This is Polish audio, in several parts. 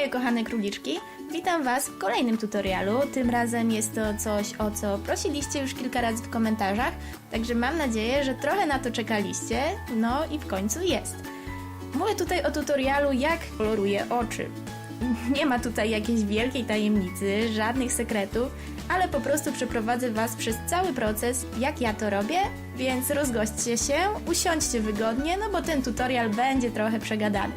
moje kochane króliczki, witam Was w kolejnym tutorialu. Tym razem jest to coś, o co prosiliście już kilka razy w komentarzach, także mam nadzieję, że trochę na to czekaliście, no i w końcu jest. Mówię tutaj o tutorialu, jak koloruję oczy. Nie ma tutaj jakiejś wielkiej tajemnicy, żadnych sekretów, ale po prostu przeprowadzę Was przez cały proces, jak ja to robię, więc rozgośćcie się, usiądźcie wygodnie, no bo ten tutorial będzie trochę przegadany.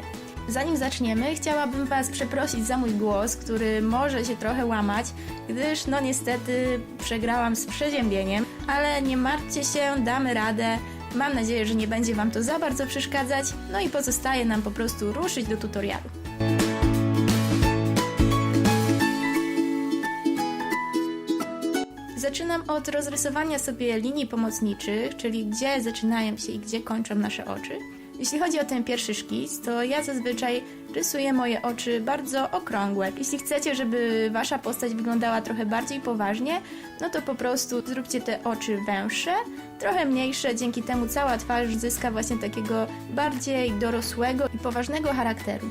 Zanim zaczniemy, chciałabym Was przeprosić za mój głos, który może się trochę łamać, gdyż no niestety przegrałam z przeziębieniem, ale nie martwcie się, damy radę. Mam nadzieję, że nie będzie Wam to za bardzo przeszkadzać, no i pozostaje nam po prostu ruszyć do tutorialu. Zaczynam od rozrysowania sobie linii pomocniczych, czyli gdzie zaczynają się i gdzie kończą nasze oczy. Jeśli chodzi o ten pierwszy szkic, to ja zazwyczaj rysuję moje oczy bardzo okrągłe. Jeśli chcecie, żeby Wasza postać wyglądała trochę bardziej poważnie, no to po prostu zróbcie te oczy węższe, trochę mniejsze, dzięki temu cała twarz zyska właśnie takiego bardziej dorosłego i poważnego charakteru.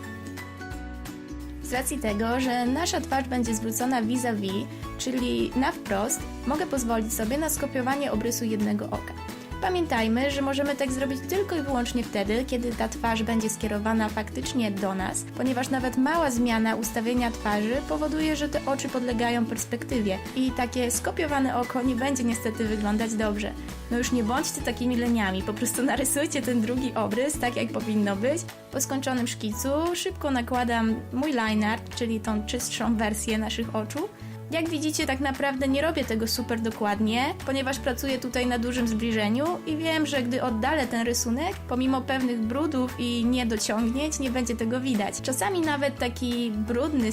Z racji tego, że nasza twarz będzie zwrócona vis-a-vis, czyli na wprost, mogę pozwolić sobie na skopiowanie obrysu jednego oka. Pamiętajmy, że możemy tak zrobić tylko i wyłącznie wtedy, kiedy ta twarz będzie skierowana faktycznie do nas, ponieważ nawet mała zmiana ustawienia twarzy powoduje, że te oczy podlegają perspektywie i takie skopiowane oko nie będzie niestety wyglądać dobrze. No już nie bądźcie takimi leniami, po prostu narysujcie ten drugi obrys tak jak powinno być. Po skończonym szkicu szybko nakładam mój line art, czyli tą czystszą wersję naszych oczu. Jak widzicie, tak naprawdę nie robię tego super dokładnie, ponieważ pracuję tutaj na dużym zbliżeniu i wiem, że gdy oddalę ten rysunek, pomimo pewnych brudów i niedociągnięć, nie będzie tego widać. Czasami nawet taki brudny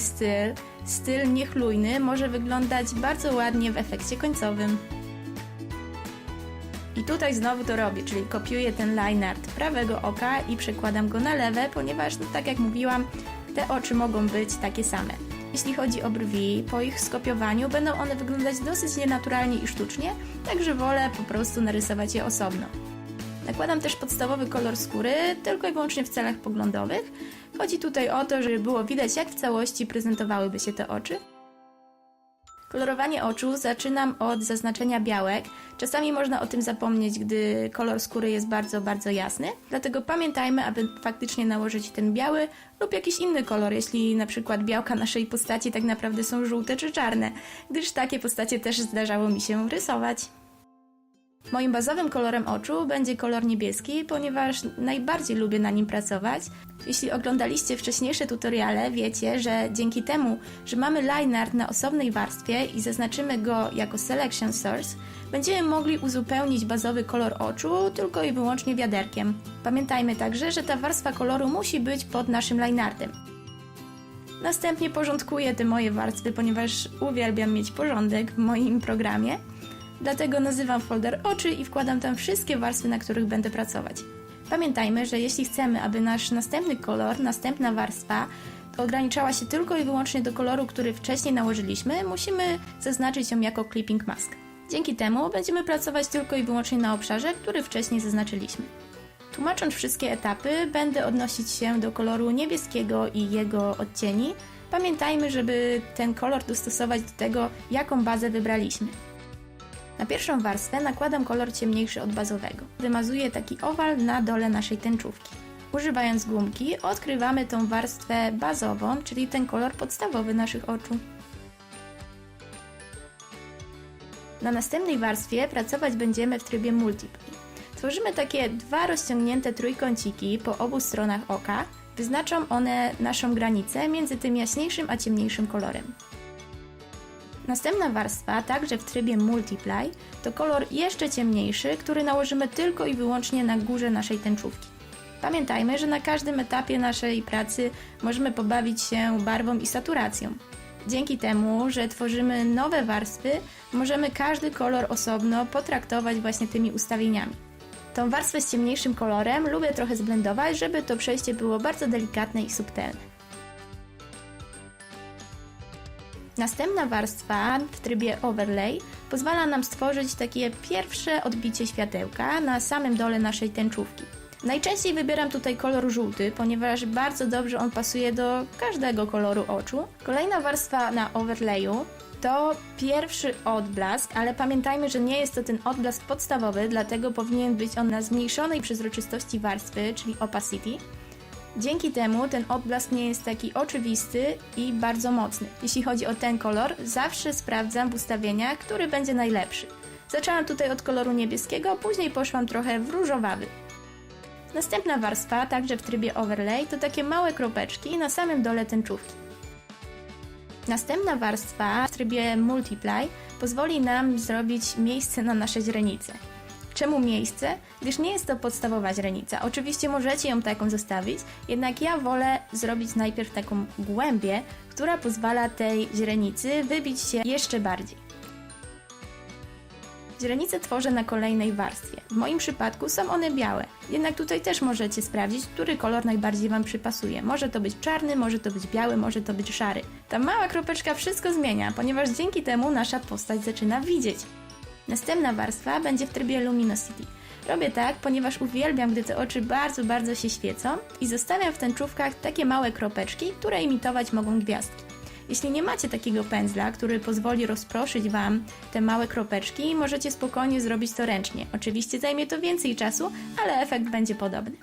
styl niechlujny może wyglądać bardzo ładnie w efekcie końcowym. I tutaj znowu to robię, czyli kopiuję ten line art prawego oka i przekładam go na lewe, ponieważ, no, tak jak mówiłam, te oczy mogą być takie same. Jeśli chodzi o brwi, po ich skopiowaniu będą one wyglądać dosyć nienaturalnie i sztucznie, także wolę po prostu narysować je osobno. Nakładam też podstawowy kolor skóry, tylko i wyłącznie w celach poglądowych. Chodzi tutaj o to, żeby było widać, jak w całości prezentowałyby się te oczy. Kolorowanie oczu zaczynam od zaznaczenia białek. Czasami można o tym zapomnieć, gdy kolor skóry jest bardzo, bardzo jasny. Dlatego pamiętajmy, aby faktycznie nałożyć ten biały lub jakiś inny kolor, jeśli na przykład białka naszej postaci tak naprawdę są żółte czy czarne, gdyż takie postacie też zdarzało mi się rysować. Moim bazowym kolorem oczu będzie kolor niebieski, ponieważ najbardziej lubię na nim pracować. Jeśli oglądaliście wcześniejsze tutoriale, wiecie, że dzięki temu, że mamy line art na osobnej warstwie i zaznaczymy go jako selection source, będziemy mogli uzupełnić bazowy kolor oczu tylko i wyłącznie wiaderkiem. Pamiętajmy także, że ta warstwa koloru musi być pod naszym line artem. Następnie porządkuję te moje warstwy, ponieważ uwielbiam mieć porządek w moim programie. Dlatego nazywam folder oczy i wkładam tam wszystkie warstwy, na których będę pracować. Pamiętajmy, że jeśli chcemy, aby nasz następny kolor, następna warstwa ograniczała się tylko i wyłącznie do koloru, który wcześniej nałożyliśmy, musimy zaznaczyć ją jako clipping mask. Dzięki temu będziemy pracować tylko i wyłącznie na obszarze, który wcześniej zaznaczyliśmy. Tłumacząc wszystkie etapy, będę odnosić się do koloru niebieskiego i jego odcieni. Pamiętajmy, żeby ten kolor dostosować do tego, jaką bazę wybraliśmy. Na pierwszą warstwę nakładam kolor ciemniejszy od bazowego. Wymazuję taki owal na dole naszej tęczówki. Używając gumki odkrywamy tą warstwę bazową, czyli ten kolor podstawowy naszych oczu. Na następnej warstwie pracować będziemy w trybie Multiply. Tworzymy takie dwa rozciągnięte trójkąciki po obu stronach oka. Wyznaczą one naszą granicę między tym jaśniejszym a ciemniejszym kolorem. Następna warstwa, także w trybie Multiply, to kolor jeszcze ciemniejszy, który nałożymy tylko i wyłącznie na górze naszej tęczówki. Pamiętajmy, że na każdym etapie naszej pracy możemy pobawić się barwą i saturacją. Dzięki temu, że tworzymy nowe warstwy, możemy każdy kolor osobno potraktować właśnie tymi ustawieniami. Tą warstwę z ciemniejszym kolorem lubię trochę zblendować, żeby to przejście było bardzo delikatne i subtelne. Następna warstwa w trybie Overlay pozwala nam stworzyć takie pierwsze odbicie światełka na samym dole naszej tęczówki. Najczęściej wybieram tutaj kolor żółty, ponieważ bardzo dobrze on pasuje do każdego koloru oczu. Kolejna warstwa na overlayu to pierwszy odblask, ale pamiętajmy, że nie jest to ten odblask podstawowy, dlatego powinien być on na zmniejszonej przezroczystości warstwy, czyli opacity. Dzięki temu ten odblask nie jest taki oczywisty i bardzo mocny. Jeśli chodzi o ten kolor, zawsze sprawdzam w ustawieniach, który będzie najlepszy. Zaczęłam tutaj od koloru niebieskiego, później poszłam trochę w różowawy. Następna warstwa, także w trybie overlay, to takie małe kropeczki na samym dole tęczówki. Następna warstwa w trybie multiply pozwoli nam zrobić miejsce na nasze źrenice. Czemu miejsce? Gdyż nie jest to podstawowa źrenica. Oczywiście możecie ją taką zostawić, jednak ja wolę zrobić najpierw taką głębię, która pozwala tej źrenicy wybić się jeszcze bardziej. Źrenice tworzę na kolejnej warstwie. W moim przypadku są one białe, jednak tutaj też możecie sprawdzić, który kolor najbardziej Wam przypasuje. Może to być czarny, może to być biały, może to być szary. Ta mała kropeczka wszystko zmienia, ponieważ dzięki temu nasza postać zaczyna widzieć. Następna warstwa będzie w trybie luminosity. Robię tak, ponieważ uwielbiam, gdy te oczy bardzo się świecą i zostawiam w tęczówkach takie małe kropeczki, które imitować mogą gwiazdki. Jeśli nie macie takiego pędzla, który pozwoli rozproszyć Wam te małe kropeczki, możecie spokojnie zrobić to ręcznie. Oczywiście zajmie to więcej czasu, ale efekt będzie podobny.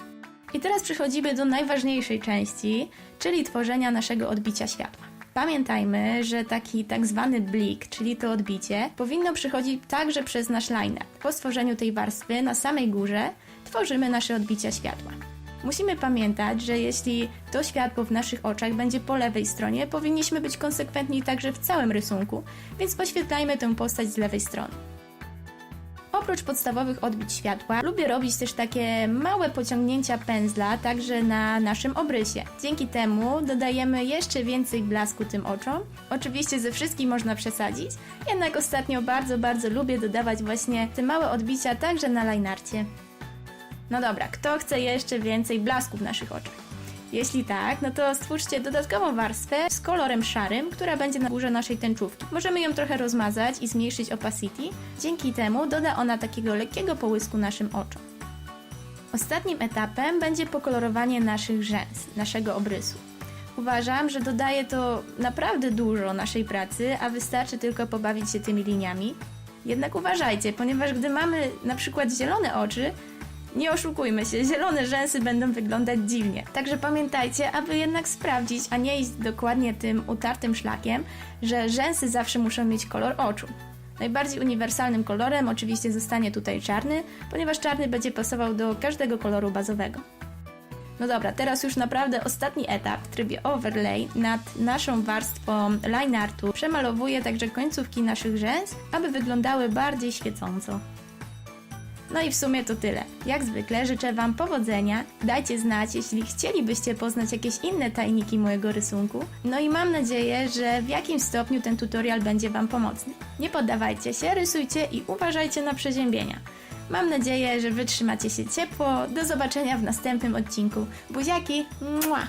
I teraz przechodzimy do najważniejszej części, czyli tworzenia naszego odbicia światła. Pamiętajmy, że taki tak zwany blik, czyli to odbicie, powinno przychodzić także przez nasz liner. Po stworzeniu tej warstwy na samej górze tworzymy nasze odbicia światła. Musimy pamiętać, że jeśli to światło w naszych oczach będzie po lewej stronie, powinniśmy być konsekwentni także w całym rysunku, więc poświetlajmy tę postać z lewej strony. Oprócz podstawowych odbić światła, lubię robić też takie małe pociągnięcia pędzla także na naszym obrysie. Dzięki temu dodajemy jeszcze więcej blasku tym oczom. Oczywiście ze wszystkim można przesadzić, jednak ostatnio bardzo lubię dodawać właśnie te małe odbicia także na linearcie. No dobra, kto chce jeszcze więcej blasku w naszych oczach? Jeśli tak, no to stwórzcie dodatkową warstwę z kolorem szarym, która będzie na górze naszej tęczówki. Możemy ją trochę rozmazać i zmniejszyć opacity, dzięki temu doda ona takiego lekkiego połysku naszym oczom. Ostatnim etapem będzie pokolorowanie naszych rzęs, naszego obrysu. Uważam, że dodaje to naprawdę dużo naszej pracy, a wystarczy tylko pobawić się tymi liniami. Jednak uważajcie, ponieważ gdy mamy na przykład zielone oczy, nie oszukujmy się, zielone rzęsy będą wyglądać dziwnie. Także pamiętajcie, aby jednak sprawdzić, a nie iść dokładnie tym utartym szlakiem, że rzęsy zawsze muszą mieć kolor oczu. Najbardziej uniwersalnym kolorem oczywiście zostanie tutaj czarny, ponieważ czarny będzie pasował do każdego koloru bazowego. No dobra, teraz już naprawdę ostatni etap w trybie overlay nad naszą warstwą line artu. Przemalowuję także końcówki naszych rzęs, aby wyglądały bardziej świecąco. No i w sumie to tyle. Jak zwykle życzę Wam powodzenia. Dajcie znać, jeśli chcielibyście poznać jakieś inne tajniki mojego rysunku. No i mam nadzieję, że w jakimś stopniu ten tutorial będzie Wam pomocny. Nie poddawajcie się, rysujcie i uważajcie na przeziębienia. Mam nadzieję, że wytrzymacie się ciepło. Do zobaczenia w następnym odcinku. Buziaki! Mua!